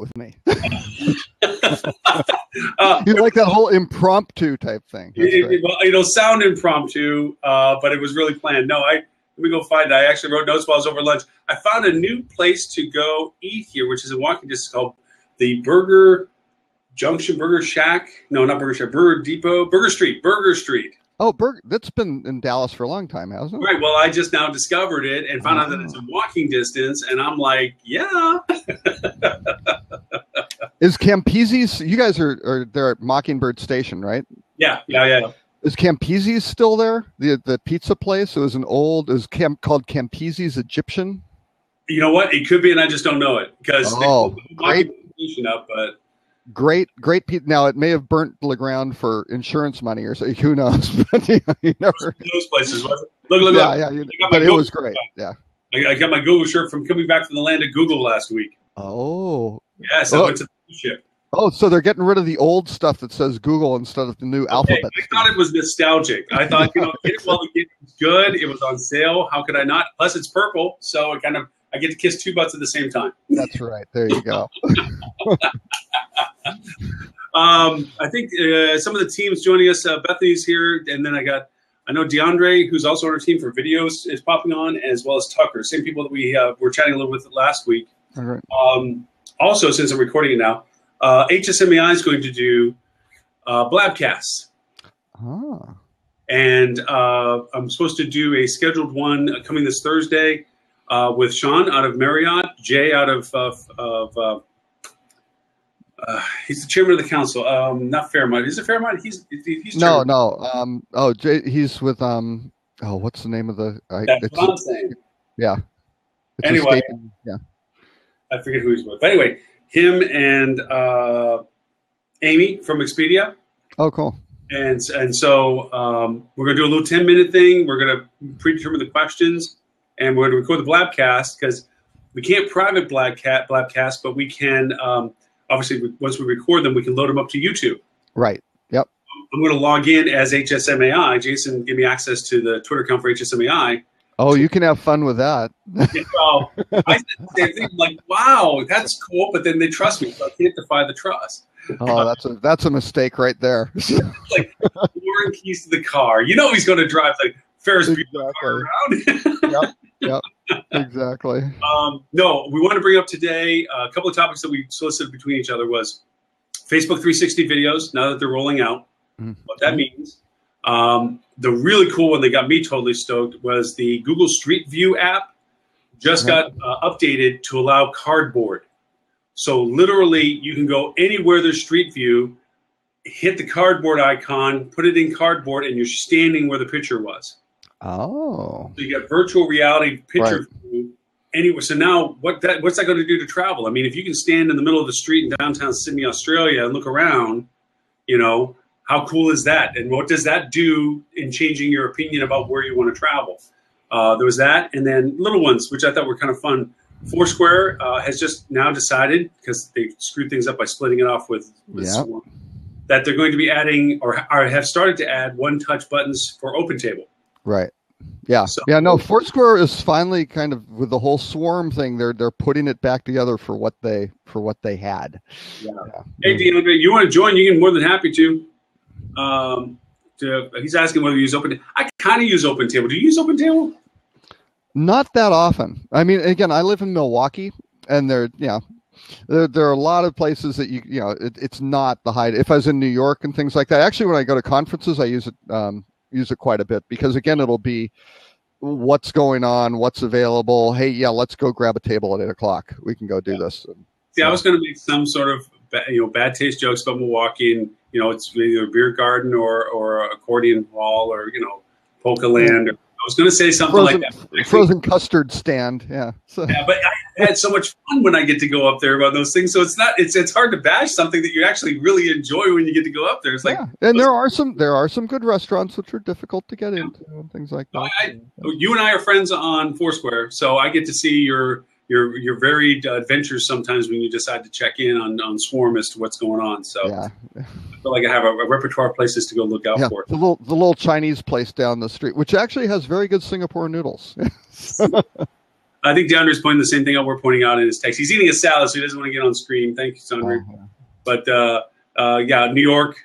with me. Uh, You like that whole impromptu type thing. That's great. well, it'll sound impromptu, but it was really planned. No, let me go find it. I actually wrote notes while I was over lunch. I found a new place to go eat here, which is in walking distance, called the Burger Junction Burger Shack. No, not Burger Shack. Burger Depot. Burger Street. Burger Street. Oh, that's been in Dallas for a long time, hasn't it? Right. Well, I just now discovered it and found out that it's in walking distance, and I'm like, yeah. Is Campese's? You guys are there at Mockingbird Station, right? Yeah. Is Campese's still there? The pizza place. It was called Campese's Egyptian. You know what? It could be, and I just don't know it because great. Up, but Great pizza. Now it may have burnt to the ground for insurance money or so. Who knows? But you never. Those places. Look. Yeah. But it was great. Yeah. I got my Google shirt from coming back from the land of Google last week. Oh. Yes, I went to the ship. Oh, so they're getting rid of the old stuff that says Google instead of the new alphabet. I thought it was nostalgic. I thought, get it while the get was good. It was on sale. How could I not? Plus, it's purple, so I get to kiss two butts at the same time. That's right. There you go. I think some of the teams joining us. Bethany's here, and then I know DeAndre, who's also on our team for videos, is popping on, as well as Tucker. Same people that we were chatting a little with last week. All right. Also, since I'm recording it now, HSMAI is going to do Blabcasts. Ah. And I'm supposed to do a scheduled one coming this Thursday with Sean out of Marriott, Jay out of he's the chairman of the council. Not Fairmont. Is it Fairmont? He's no. Jay, he's with what's the name of the? That's what I'm saying. Yeah. Anyway, yeah. I forget who he's with. But anyway, him and Amy from Expedia. Oh, cool. And so we're going to do a little 10-minute thing. We're going to predetermine the questions, and we're going to record the Blabcast because we can't private Blabcast, but we can, obviously, once we record them, we can load them up to YouTube. Right. Yep. I'm going to log in as HSMAI. Jason, give me access to the Twitter account for HSMAI. Oh, you can have fun with that. Well, I said the same thing. I'm like, wow, that's cool, but then they trust me, so I can't defy the trust. Oh, that's a mistake right there. Like foreign keys to the car. You know he's going to drive the Ferris Bueller car around. Yep. Exactly. No, we want to bring up today a couple of topics that we solicited between each other was Facebook 360 videos. Now that they're rolling out, what that means. The really cool one that got me totally stoked was the Google Street View app. Just got updated to allow cardboard. So literally, you can go anywhere there's Street View, hit the cardboard icon, put it in cardboard, and you're standing where the picture was. Oh. So you got virtual reality picture view anywhere. So now, what's that going to do to travel? I mean, if you can stand in the middle of the street in downtown Sydney, Australia, and look around, how cool is that? And what does that do in changing your opinion about where you want to travel? There was that, and then little ones, which I thought were kind of fun. Foursquare has just now decided, because they screwed things up by splitting it off with Swarm, that they're going to be adding or have started to add one-touch buttons for OpenTable. Right. Yeah. So, No, Foursquare is finally kind of with the whole Swarm thing. They're putting it back together for what they had. Yeah. Hey, DeAndre, you want to join? You can more than happy to. He's asking whether you use OpenTable. I kind of use OpenTable. Do you use OpenTable? Not that often. I mean, again, I live in Milwaukee, and there are a lot of places that it's not the high. If I was in New York and things like that, actually, when I go to conferences, I use it quite a bit because again, it'll be what's going on, what's available. Hey, let's go grab a table at 8:00. We can go do this. I was going to make some sort of bad taste jokes about Milwaukee, and it's either a beer garden or accordion hall or polka land. I was going to say something like that. Frozen custard stand, yeah. So. Yeah, but I had so much fun when I get to go up there about those things. So it's hard to bash something that you actually really enjoy when you get to go up there. It's like, and there are some good restaurants which are difficult to get into and things like that. You and I are friends on Foursquare, so I get to see your varied adventures sometimes when you decide to check in on Swarm as to what's going on. So I feel like I have a repertoire of places to go look out for. The little Chinese place down the street, which actually has very good Singapore noodles. I think DeAndre's pointing the same thing out we're pointing out in his text. He's eating a salad, so he doesn't want to get on screen. Thank you, Sandra. But yeah, New York.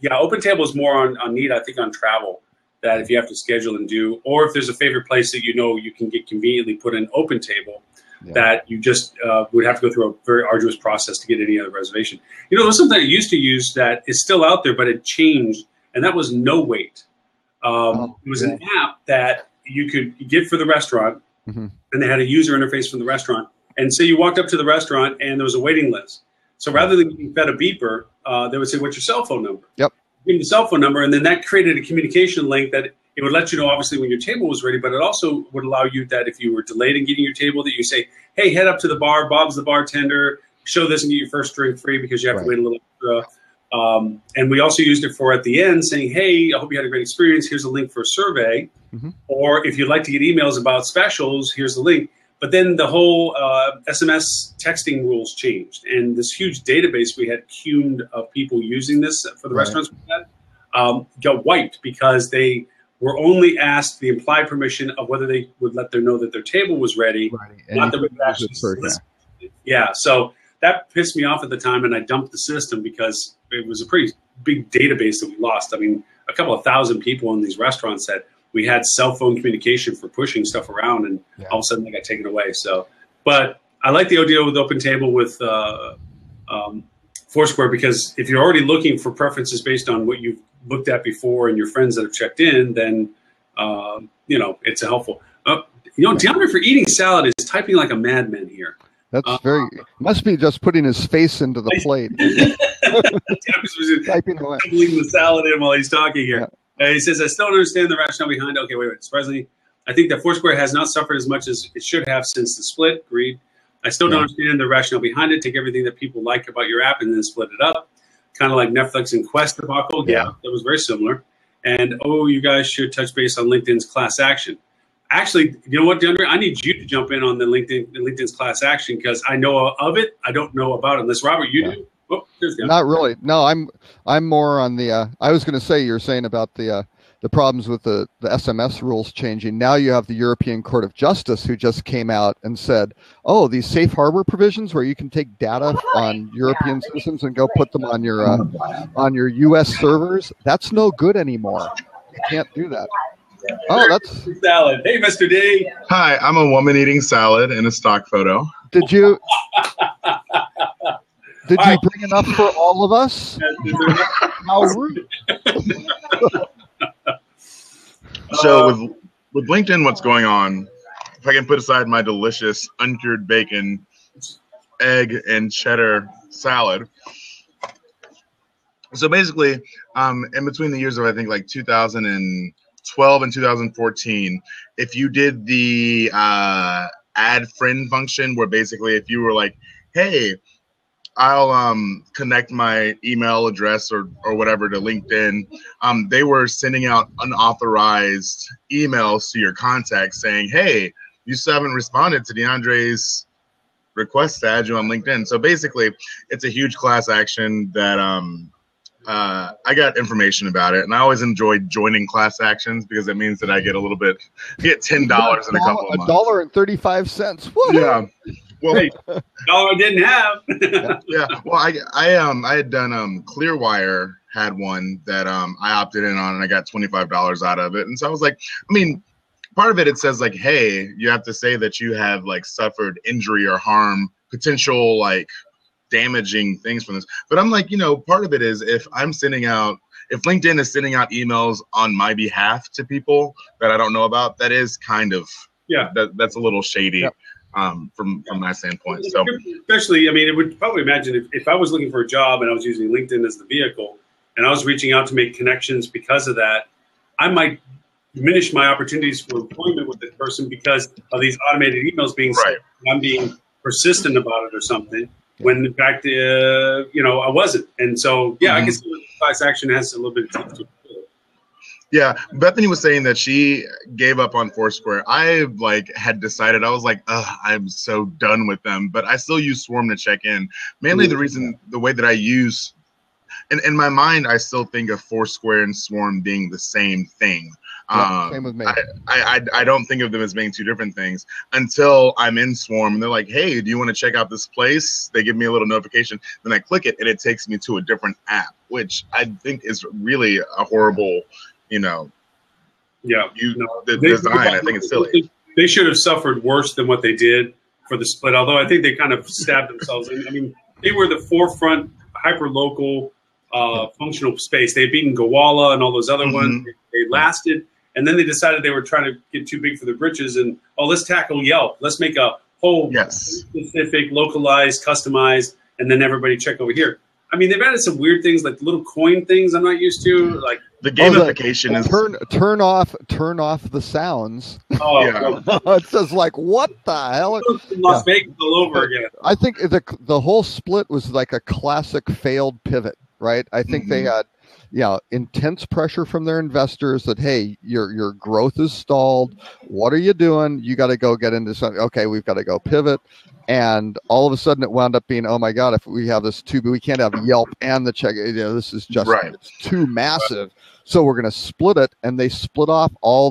Yeah, OpenTable is more on need, I think, on travel. That if you have to schedule and do, or if there's a favorite place that you know you can get conveniently put in OpenTable, that you just would have to go through a very arduous process to get any other reservation. You know, there's something I used to use that is still out there, but it changed, and that was NoWait. It was an app that you could get for the restaurant, and they had a user interface from the restaurant. And say you walked up to the restaurant and there was a waiting list. So rather than getting fed a beeper, they would say, "What's your cell phone number?" Yep. Give them the cell phone number, and then that created a communication link that it would let you know, obviously, when your table was ready, but it also would allow you that if you were delayed in getting your table, that you say, "Hey, head up to the bar. Bob's the bartender. Show this and get your first drink free because you have to wait a little extra." And we also used it for at the end saying, "Hey, I hope you had a great experience. Here's a link for a survey." Or if you'd like to get emails about specials, here's the link. But then the whole SMS texting rules changed, and this huge database we had queued of people using this for the restaurants we had got wiped because they were only asked the implied permission of whether they would let them know that their table was ready, not that we would actually solicit it. Yeah, so that pissed me off at the time, and I dumped the system because it was a pretty big database that we lost. I mean, a couple of thousand people in these restaurants that we had cell phone communication for pushing stuff around, and all of a sudden they got taken away. So, but I like the idea with OpenTable with Foursquare, because if you're already looking for preferences based on what you've looked at before and your friends that have checked in, then you know, it's helpful. You know, DeAndre for eating salad is typing like a madman here. That's must be just putting his face into the plate. Typing away. The salad in while he's talking here. He says, "I still don't understand the rationale behind." Okay, wait. Surprisingly, I think that Foursquare has not suffered as much as it should have since the split. Agreed. I still don't understand the rationale behind it. Take everything that people like about your app and then split it up. Kind of like Netflix and Quest debacle. Yeah, that was very similar. And, you guys should touch base on LinkedIn's class action. Actually, you know what, DeAndre? I need you to jump in on the LinkedIn's class action because I know of it. I don't know about it. Unless, Robert, you do? Oh, not really. No, I'm more on the. I was going to say you're saying about the problems with the SMS rules changing. Now you have the European Court of Justice who just came out and said, "Oh, these safe harbor provisions where you can take data on European citizens and go put them on your U.S. servers. That's no good anymore. You can't do that." Oh, that's salad. Hey, Mr. D. Hi, I'm a woman eating salad in a stock photo. Did you? Did you bring enough for all of us? How rude. So with LinkedIn, what's going on, if I can put aside my delicious uncured bacon, egg, and cheddar salad. So basically, in between the years of, I think, like 2012 and 2014, if you did the add friend function, where basically if you were like, "Hey, I'll connect my email address or whatever to LinkedIn," they were sending out unauthorized emails to your contacts saying, "Hey, you still haven't responded to DeAndre's request to add you on LinkedIn." So basically, it's a huge class action that I got information about it, and I always enjoy joining class actions because it means that I get a little bit, get $10 in a couple of months. $1.35. Yeah. Well, hey, dollar I didn't have. Yeah. Well, I had done Clearwire had one that I opted in on, and I got $25 out of it. And so I was like, I mean, part of it says like, hey, you have to say that you have like suffered injury or harm, potential like damaging things from this. But I'm like, you know, part of it is if LinkedIn is sending out emails on my behalf to people that I don't know about, that is kind of that's a little shady. Yep. From my standpoint. So especially, I mean, it would probably imagine if I was looking for a job and I was using LinkedIn as the vehicle and I was reaching out to make connections because of that, I might diminish my opportunities for employment with this person because of these automated emails being sent. I'm being persistent about it or something when in fact, you know, I wasn't. And so, I can see class action has a little bit of teeth to it. Yeah, Bethany was saying that she gave up on Foursquare. I had decided, I was like, I'm so done with them, but I still use Swarm to check in. Mainly the way that I use, in my mind, I still think of Foursquare and Swarm being the same thing. Same with me. I don't think of them as being two different things until I'm in Swarm and they're like, hey, do you want to check out this place? They give me a little notification. Then I click it and it takes me to a different app, which I think is really a horrible, the design. I think it's silly. They should have suffered worse than what they did for the split, although I think they kind of stabbed themselves in. I mean, they were the forefront, hyper-local, functional space. They had beaten Gowalla and all those other ones. They lasted. And then they decided they were trying to get too big for their britches and, let's tackle Yelp. Let's make a whole specific, localized, customized, and then everybody check over here. I mean, they've added some weird things like little coin things I'm not used to. Like the gamification is turn off the sounds. Oh, yeah. It's just like, what the hell? Las Vegas all over again. I think the whole split was like a classic failed pivot, right? I think they had intense pressure from their investors that, hey, your growth is stalled. What are you doing? You got to go get into something. Okay, we've got to go pivot. And all of a sudden it wound up being, oh my God, if we have this we can't have Yelp and the check. This is just it's too massive. So we're going to split it. And they split off all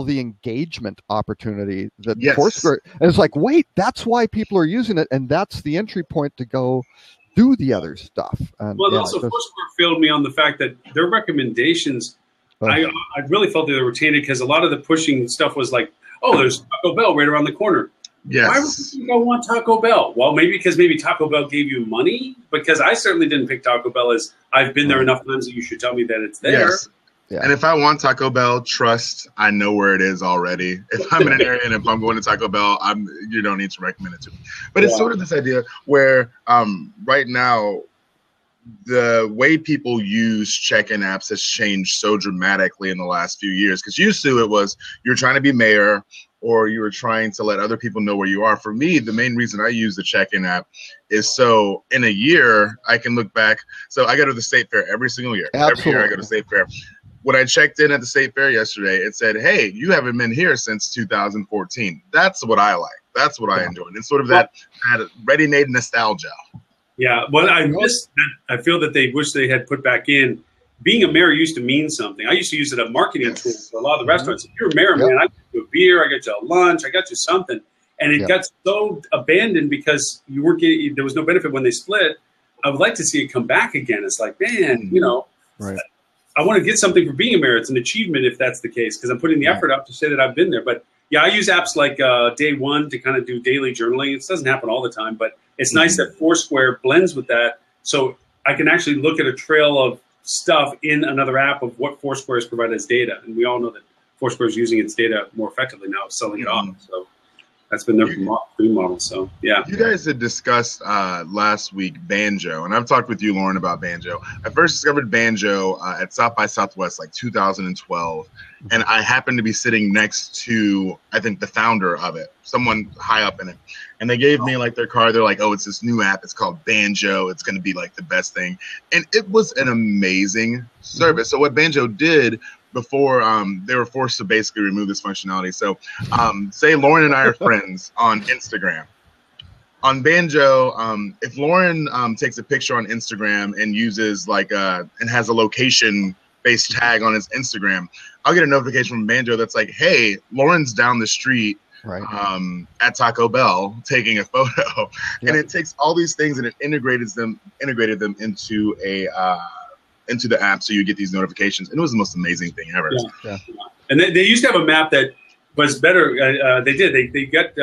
the engagement opportunity that Foursquare. And it's like, wait, that's why people are using it. And that's the entry point to go do the other stuff. And, also Foursquare failed me on the fact that their recommendations, I really felt that they were tainted because a lot of the pushing stuff was like, there's Taco Bell right around the corner. Yes. Why would you go want Taco Bell? Well, maybe Taco Bell gave you money, because I certainly didn't pick Taco Bell as I've been there enough times that you should tell me that it's there. Yes. Yeah. And if I want Taco Bell, trust, I know where it is already. If I'm in an area and if I'm going to Taco Bell, you don't need to recommend it to me. But it's sort of this idea where right now, the way people use check-in apps has changed so dramatically in the last few years. Because used to it was you're trying to be mayor or you were trying to let other people know where you are. For me, the main reason I use the check-in app is so in a year I can look back. So I go to the State Fair every single year. Absolutely. Every year I go to State Fair. When I checked in at the State Fair yesterday, it said, hey, you haven't been here since 2014. That's what I like. That's what I enjoy. It's sort of that ready-made nostalgia. Yeah, well, I miss that. I feel that they wish they had put back in. Being a mayor used to mean something. I used to use it as a marketing tool for a lot of the restaurants. If you're a mayor, man, I got you a beer, I got you a lunch, I got you something. And it got so abandoned because you weren't getting, there was no benefit when they split. I would like to see it come back again. It's like, man, I want to get something for being a mayor. It's an achievement if that's the case, because I'm putting the effort out to say that I've been there. But yeah, I use apps like Day One to kind of do daily journaling. It doesn't happen all the time, but it's nice that Foursquare blends with that. So I can actually look at a trail of stuff in another app of what Foursquare has provided as data. And we all know that Foursquare is using its data more effectively now, selling it off. So that's been their free model. So, yeah. You guys had discussed last week Banjo, and I've talked with you, Lauren, about Banjo. I first discovered Banjo at South by Southwest, like 2012, and I happened to be sitting next to, I think, the founder of it, someone high up in it. And they gave me like their card. They're like, oh, it's this new app. It's called Banjo. It's going to be like the best thing. And it was an amazing service. So what Banjo did before they were forced to basically remove this functionality. So say Lauren and I are friends on Instagram. On Banjo, if Lauren takes a picture on Instagram and uses like and has a location-based tag on his Instagram, I'll get a notification from Banjo that's like, hey, Lauren's down the street at Taco Bell taking a photo. And it takes all these things and it integrated them into into the app, so you get these notifications. And it was the most amazing thing ever. And they used to have a map that was better. They did. They get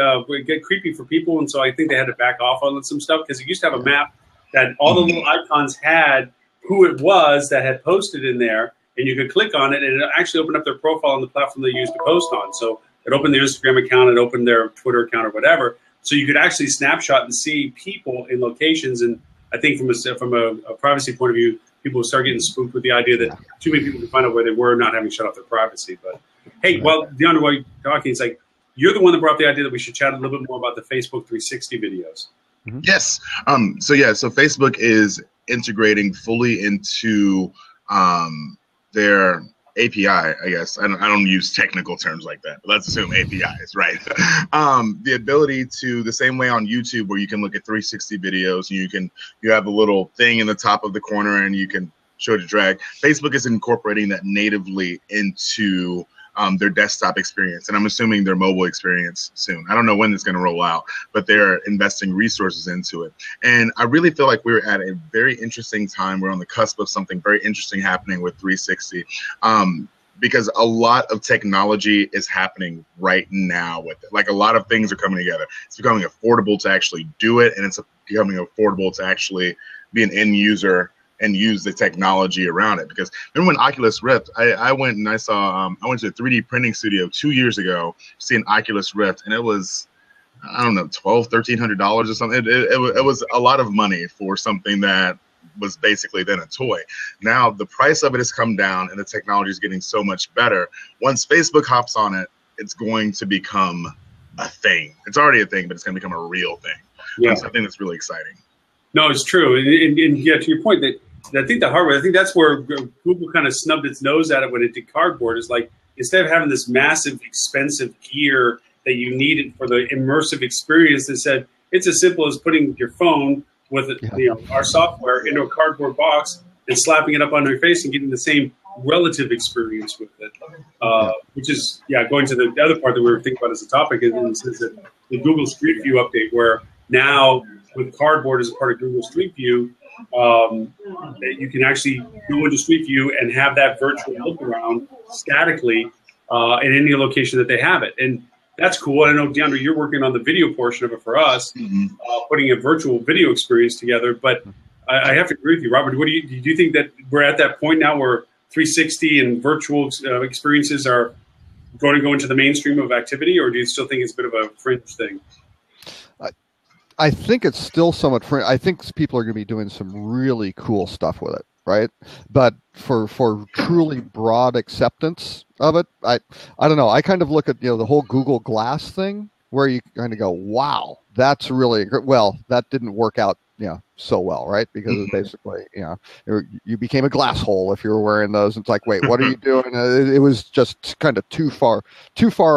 creepy for people, and so I think they had to back off on some stuff, because it used to have a map that all the little icons had who it was that had posted in there, and you could click on it, and it actually opened up their profile on the platform they used to post on. So it opened their Instagram account, it opened their Twitter account or whatever. So you could actually snapshot and see people in locations. And I think from a privacy point of view, people would start getting spooked with the idea that too many people could find out where they were, not having shut off their privacy. But hey, well, DeAndre, while you're talking, it's like you're the one that brought up the idea that we should chat a little bit more about the Facebook 360 videos. Yes. So Facebook is integrating fully into their API, I guess. I don't use technical terms like that, but let's assume APIs, right? The ability to, the same way on YouTube where you can look at 360 videos, and you have a little thing in the top of the corner and you can show to drag. Facebook is incorporating that natively into their desktop experience, and I'm assuming their mobile experience soon. I don't know when it's going to roll out, but they're investing resources into it. And I really feel like we're at a very interesting time. We're on the cusp of something very interesting happening with 360. Because a lot of technology is happening right now with it. Like, a lot of things are coming together. It's becoming affordable to actually do it, and it's becoming affordable to actually be an end user and use the technology around it. Because remember when Oculus Rift, I went and I saw, I went to a 3D printing studio 2 years ago to see an Oculus Rift, and it was, I don't know, $1,200-$1,300 or something. It was a lot of money for something that was basically then a toy. Now the price of it has come down and the technology is getting so much better. Once Facebook hops on it, it's going to become a thing. It's already a thing, but it's going to become a real thing. Yeah. And so I think that's really exciting. No, it's true. And yeah, to your point, that I think the hardware, I think that's where Google kind of snubbed its nose at it when it did Cardboard. Is like, instead of having this massive, expensive gear that you needed for the immersive experience, they said it's as simple as putting your phone with our software into a cardboard box and slapping it up on your face and getting the same relative experience with it. Which is, going to the other part that we were thinking about as a topic, is that the Google Street View update, where now with Cardboard as a part of Google Street View, that you can actually go into Street View and have that virtual look around statically in any location that they have it. And that's cool. I know, DeAndre, you're working on the video portion of it for us, putting a virtual video experience together. But I have to agree with you, Robert. Do you think that we're at that point now where 360 and virtual experiences are going to go into the mainstream of activity, or do you still think it's a bit of a fringe thing? I think it's still somewhat fringe. I think people are going to be doing some really cool stuff with it, right? But for truly broad acceptance of it, I don't know. I kind of look at the whole Google Glass thing, where you kind of go, wow, that's really well. That didn't work out so well, right? Because it basically you became a glass hole if you were wearing those. It's like, wait, what are you doing? It was just kind of too far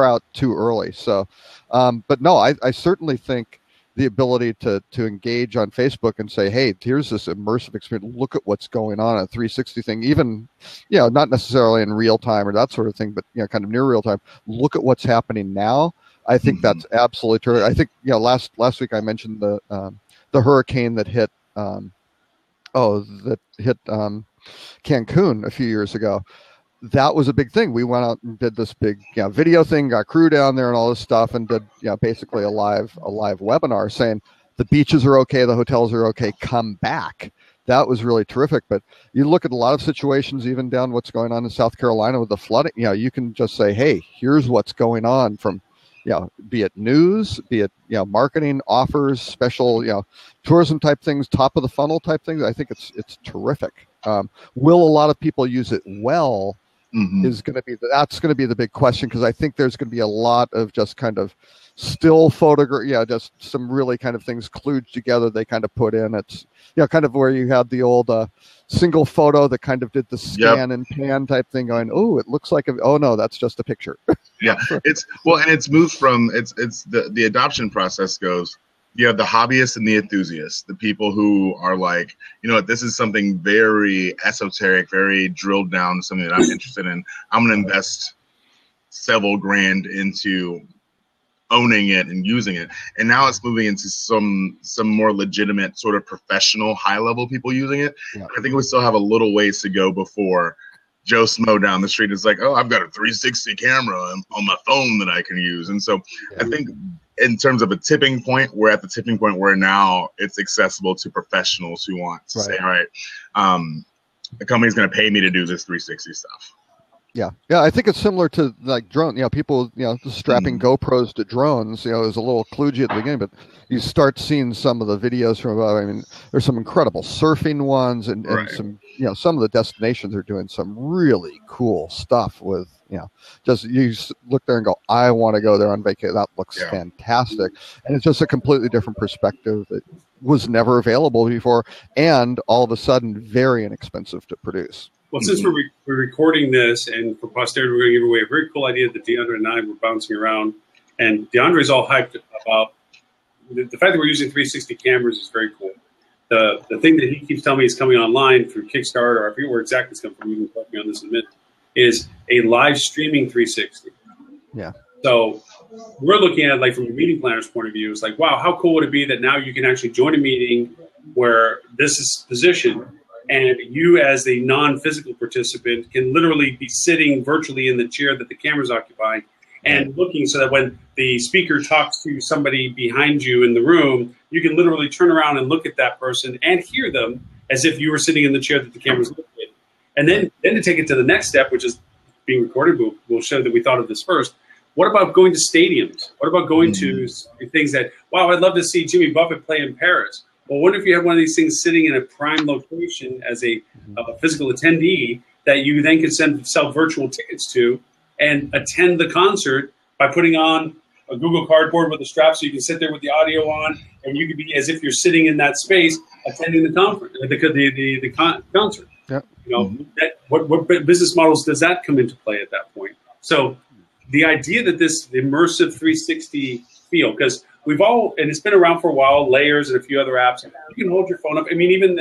out too early. So, but no, I certainly think the ability to engage on Facebook and say, hey, here's this immersive experience. Look at what's going on, a 360 thing, even, not necessarily in real time or that sort of thing, but, kind of near real time. Look at what's happening now. I think that's absolutely true. I think, last week I mentioned the hurricane that hit, Cancun a few years ago. That was a big thing. We went out and did this big video thing, got crew down there and all this stuff, and did basically a live webinar saying the beaches are okay, the hotels are okay, come back. That was really terrific. But you look at a lot of situations, even down what's going on in South Carolina with the flooding, you can just say, hey, here's what's going on from be it news, be it marketing offers, special tourism type things, top of the funnel type things. I think it's terrific. Will a lot of people use it well? Is going to be that's going to be the big question, because I think there's going to be a lot of just kind of still photograph, just some really kind of things kludged together. They kind of put in. It's kind of where you had the old single photo that kind of did the scan and pan type thing, going, oh, it looks like oh no, that's just a picture. And it's moved from it's the adoption process goes. You have the hobbyists and the enthusiasts, the people who are like, this is something very esoteric, very drilled down, something that I'm interested in. I'm going to invest several grand into owning it and using it. And now it's moving into some more legitimate sort of professional, high-level people using it. I think we still have a little ways to go before Joe Smo down the street is like, oh, I've got a 360 camera on my phone that I can use. And so I think in terms of a tipping point, we're at the tipping point where now it's accessible to professionals who want to say, all right, the company's going to pay me to do this 360 stuff. Yeah, I think it's similar to like drone. People, strapping GoPros to drones. It was a little kludgy at the beginning, but you start seeing some of the videos from. I mean, there's some incredible surfing ones, and some, some of the destinations are doing some really cool stuff with. Just you look there and go, I want to go there on vacation. That looks fantastic, and it's just a completely different perspective that was never available before, and all of a sudden very inexpensive to produce. Well, since we're recording this, and for posterity, we're going to give away a very cool idea that DeAndre and I were bouncing around. And DeAndre's all hyped about the fact that we're using 360 cameras is very cool. the thing that he keeps telling me is coming online through Kickstarter, or I forget where exactly it's coming from. You can correct me on this in a minute. Is a live streaming 360. Yeah. So we're looking at, like, from a meeting planner's point of view, it's like, wow, how cool would it be that now you can actually join a meeting where this is positioned, and you as a non-physical participant can literally be sitting virtually in the chair that the camera's occupying and looking, so that when the speaker talks to somebody behind you in the room, you can literally turn around and look at that person and hear them as if you were sitting in the chair that the camera's looking at. And then to take it to the next step, which is being recorded, we'll show that we thought of this first. What about going to stadiums? What about going to things that, wow, I'd love to see Jimmy Buffett play in Paris. Well, what if you have one of these things sitting in a prime location as a physical attendee that you then can sell virtual tickets to and attend the concert by putting on a Google Cardboard with a strap, so you can sit there with the audio on, and you can be as if you're sitting in that space attending the conference, the concert. Yep. You know, what business models does that come into play at that point? So the idea that this immersive 360 feel, because we've all, and it's been around for a while, Layers and a few other apps, you can hold your phone up. I mean, even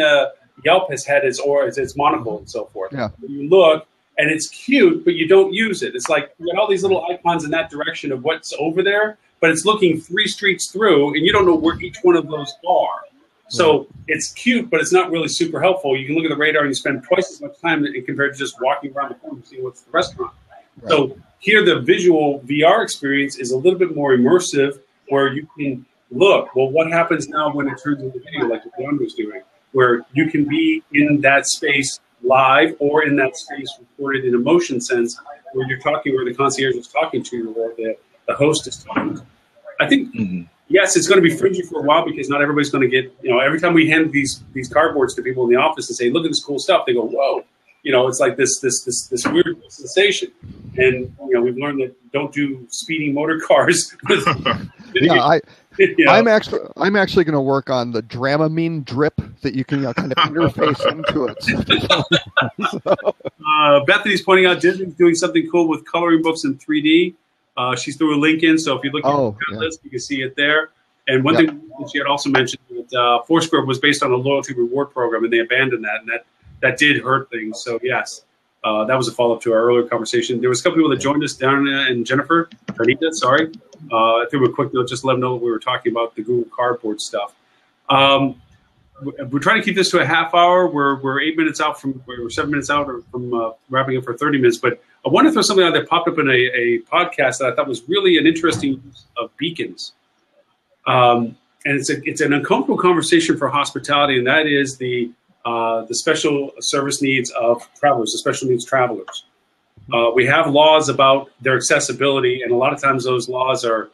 Yelp has had its monocle and so forth. Yeah. You look, and it's cute, but you don't use it. It's like you got all these little icons in that direction of what's over there, but it's looking 3 streets through, and you don't know where each one of those are. So it's cute, but it's not really super helpful. You can look at the radar and you spend twice as much time compared to just walking around the corner and seeing what's the restaurant. Right. So here the visual VR experience is a little bit more immersive, where you can look, well, what happens now when it turns into video, like what John was doing, where you can be in that space live or in that space recorded in a motion sense, where you're talking, where the concierge is talking to you, or the host is talking to you. I think, yes, it's going to be fringy for a while, because not everybody's going to get, every time we hand these cardboards to people in the office and say, look at this cool stuff, they go, whoa. It's like this weird sensation. And, we've learned that don't do speeding motor cars. I'm actually going to work on the Dramamine drip that you can kind of interface into it. Bethany's pointing out Disney's doing something cool with coloring books in 3D. She's threw a link in, so if you look at the list, you can see it there. And one thing that she had also mentioned that Foursquare was based on a loyalty reward program, and they abandoned that, and that did hurt things. So yes, that was a follow-up to our earlier conversation. There was a couple people that joined us, Darren and Jennifer, Anita, sorry. I threw a quick note, just to let them know we were talking about the Google Cardboard stuff. We're trying to keep this to a half hour. We're 8 minutes out we're 7 minutes out from wrapping up for 30 minutes. But I want to throw something out that popped up in a podcast that I thought was really an interesting use of beacons. And it's an uncomfortable conversation for hospitality, and that is the special service needs of travelers, the special needs travelers. We have laws about their accessibility, and a lot of times those laws are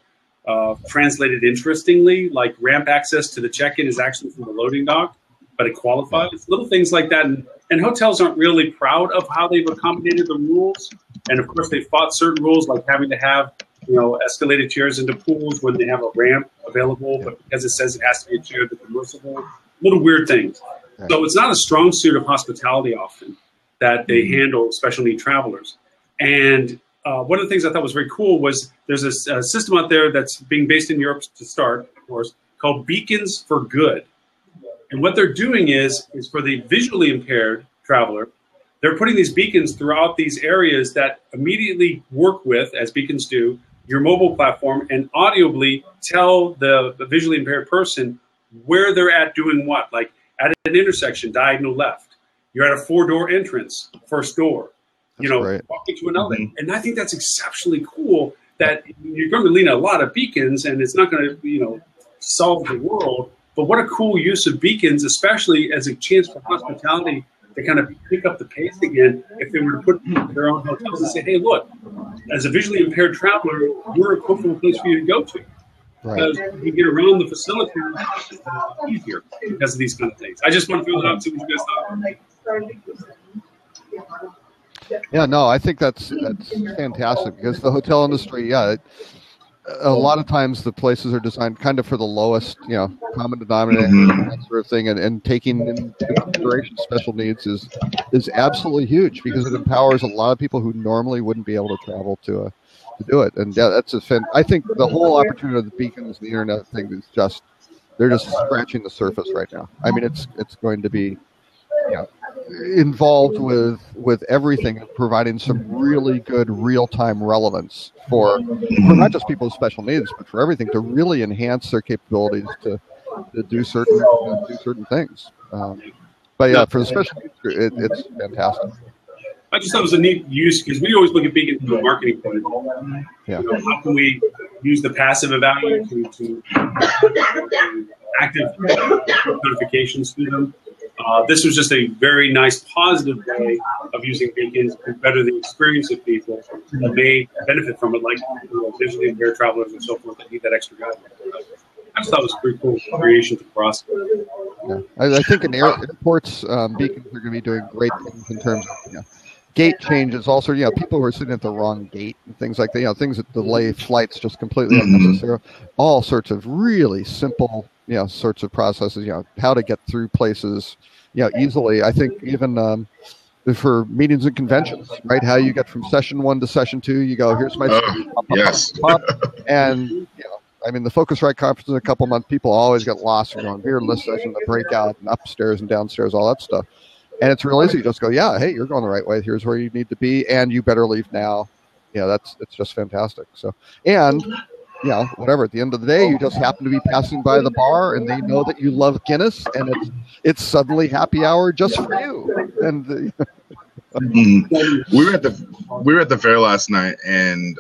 translated interestingly, like ramp access to the check-in is actually from the loading dock, but it qualifies. Little things like that. And hotels aren't really proud of how they've accommodated the rules. And of course, they fought certain rules, like having to have escalated chairs into pools when they have a ramp available, but because it says it has to be a chair that's immersible, little weird things. So it's not a strong suit of hospitality often that they handle special need travelers. And one of the things I thought was very cool was there's a system out there that's being based in Europe to start, of course, called Beacons for Good. And what they're doing is for the visually impaired traveler, they're putting these beacons throughout these areas that immediately work with, as beacons do, your mobile platform, and audibly tell the visually impaired person where they're at doing what. Like at an intersection, diagonal left. You're at a 4-door entrance, first door. Walking to another. And I think that's exceptionally cool that you're going to lean a lot of beacons, and it's not going to, solve the world. But what a cool use of beacons, especially as a chance for hospitality to kind of pick up the pace again. If they were to put their own hotels and say, hey, look, as a visually impaired traveler, we're a comfortable place for you to go to. Because you get around the facility easier because of these kind of things. I just want to throw that out to what you guys thought. Yeah, no, I think that's fantastic, because the hotel industry, a lot of times the places are designed kind of for the lowest, common denominator, that sort of thing, and taking into consideration special needs is absolutely huge, because it empowers a lot of people who normally wouldn't be able to travel to do it. And yeah, I think the whole opportunity of the beacons and the internet thing is just they're just scratching the surface right now. I mean, it's going to be, you know, involved with everything, providing some really good real-time relevance for not just people with special needs, but for everything, to really enhance their capabilities to do certain things. But yeah, for the special needs, it's fantastic. I just thought it was a neat use, because we always look at beacons from a marketing point of view. Yeah. You know, how can we use the passive value to active notifications to them? This was just a very nice, positive way of using beacons to better the experience of people that may benefit from it, like visually impaired travelers and so forth that need that extra guidance. I just thought it was a pretty cool creation for us. Yeah. I think in airports, beacons are going to be doing great things in terms of gate changes. Also, people who are sitting at the wrong gate and things like that. Things that delay flights just completely unnecessary. All sorts of really simple, sorts of processes. How to get through places, easily. I think even for meetings and conventions, right? How you get from session 1 to session 2. You go, here's my yes, and I mean, the Focusrite conference in a couple months, people always get lost. We're going here, list session, the breakout, and upstairs and downstairs, all that stuff. And it's real easy. You just go, hey, you're going the right way. Here's where you need to be, and you better leave now. It's just fantastic. So, and whatever. At the end of the day, you just happen to be passing by the bar, and they know that you love Guinness, and it's suddenly happy hour just for you. And we were at the fair last night, and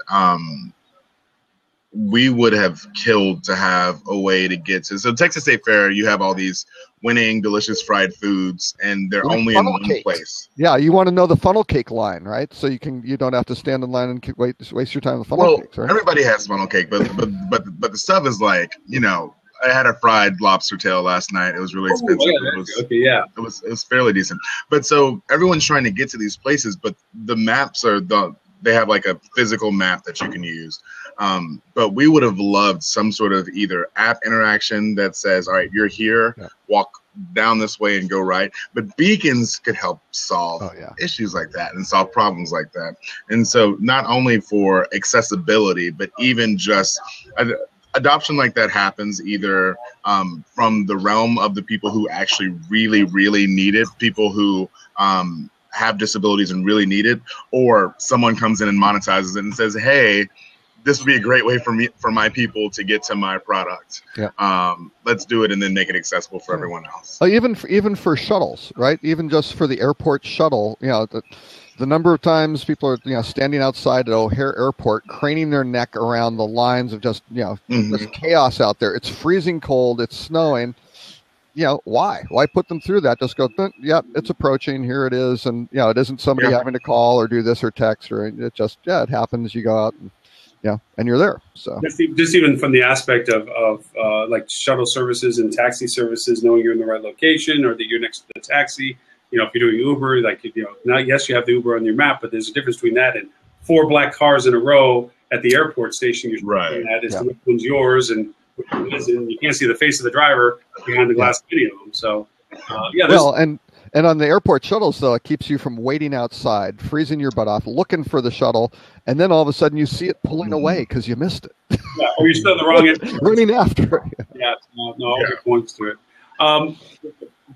we would have killed to have a way to get to. So Texas State Fair, you have all these winning delicious fried foods, and they're only in one place. Yeah, you want to know the funnel cake line, right? So you don't have to stand in line and waste your time with funnel cakes, right? Everybody has funnel cake, but the stuff is like, I had a fried lobster tail last night. It was really expensive. It was fairly decent. But so everyone's trying to get to these places, but the maps they have like a physical map that you can use. But we would have loved some sort of either app interaction that says, all right, you're here, walk down this way and go right. But beacons could help solve issues like that and solve problems like that. And so not only for accessibility, but even just adoption like that happens either from the realm of the people who actually really, really need it, people who have disabilities and really need it, or someone comes in and monetizes it and says, hey, this would be a great way for my people to get to my product. Yeah. Let's do it and then make it accessible for everyone else. Even for shuttles, right? Even just for the airport shuttle, the number of times people are standing outside at O'Hare Airport, craning their neck around the lines of just just chaos out there. It's freezing cold. It's snowing. Why put them through that? Just go, it's approaching. Here it is. And, it isn't somebody having to call or do this or text, or it just, it happens. You go out and, and you're there. So just even from the aspect of like shuttle services and taxi services, knowing you're in the right location or that you're next to the taxi, if you're doing Uber, like, now, yes, you have the Uber on your map, but there's a difference between that and 4 black cars in a row at the airport station. You're looking at is which one's yours and you can't see the face of the driver behind the glass video. So, well, and on the airport shuttles, though, it keeps you from waiting outside, freezing your butt off, looking for the shuttle, and then all of a sudden you see it pulling away because you missed it. Or you're still in the wrong end. Running after it. Yeah, all good points to it.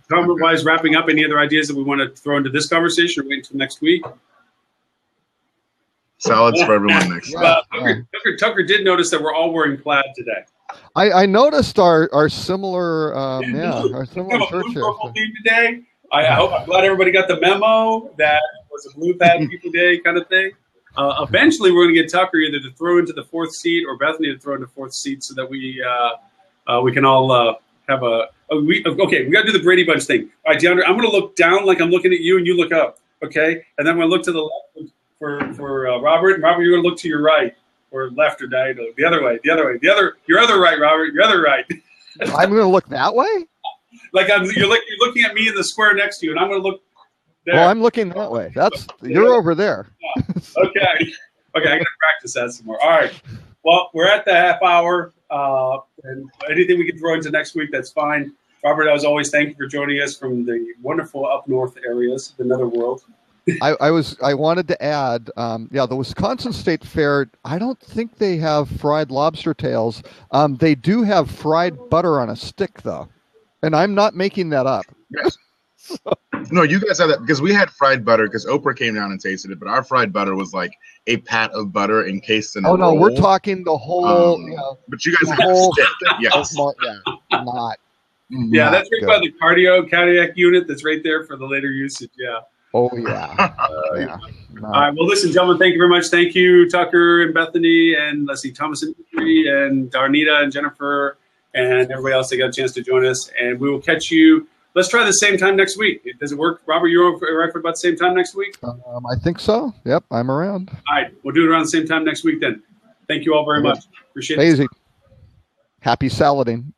Comment-wise, wrapping up, any other ideas that we want to throw into this conversation or wait until next week? Salads for everyone next time. Tucker did notice that we're all wearing plaid today. I noticed our similar our similar shirts here. Theme today. I'm glad everybody got the memo that it was a blue pad people day kind of thing. Eventually, we're going to get Tucker either to throw into the 4th seat or Bethany to throw into 4th seat so that we can all have we got to do the Brady Bunch thing. All right, DeAndre, I'm going to look down like I'm looking at you, and you look up, okay? And then I'm going to look to the left for Robert, and Robert, you're going to look to your right. Or left or diagonal, the other way, your other right, Robert, your other right. I'm going to look that way. Like you're looking at me in the square next to you, and I'm going to look there. Well, I'm looking that way. You're over there. Yeah. Okay, I got to practice that some more. All right. Well, we're at the half hour, and anything we can throw into next week, that's fine. Robert, as always, thank you for joining us from the wonderful up north areas, the netherworld. I wanted to add, the Wisconsin State Fair, I don't think they have fried lobster tails. They do have fried butter on a stick, though. And I'm not making that up. Yes. No, you guys have that because we had fried butter because Oprah came down and tasted it, but our fried butter was like a pat of butter encased in a roll. No, we're talking the whole. But you guys have stick. Yes. Not. Yeah, that's right by the cardiac unit. That's right there for the later usage. Yeah. Oh yeah. Yeah. All right. Well, listen, gentlemen, thank you very much. Thank you, Tucker and Bethany, and let's see, Thomas and Darnita and Jennifer, and everybody else that got a chance to join us. And we will catch you. Let's try the same time next week. Does it work, Robert? You're all right for about the same time next week? I think so. Yep, I'm around. All right, we'll do it around the same time next week then. Thank you all very much. Appreciate it. Easy. Happy salading.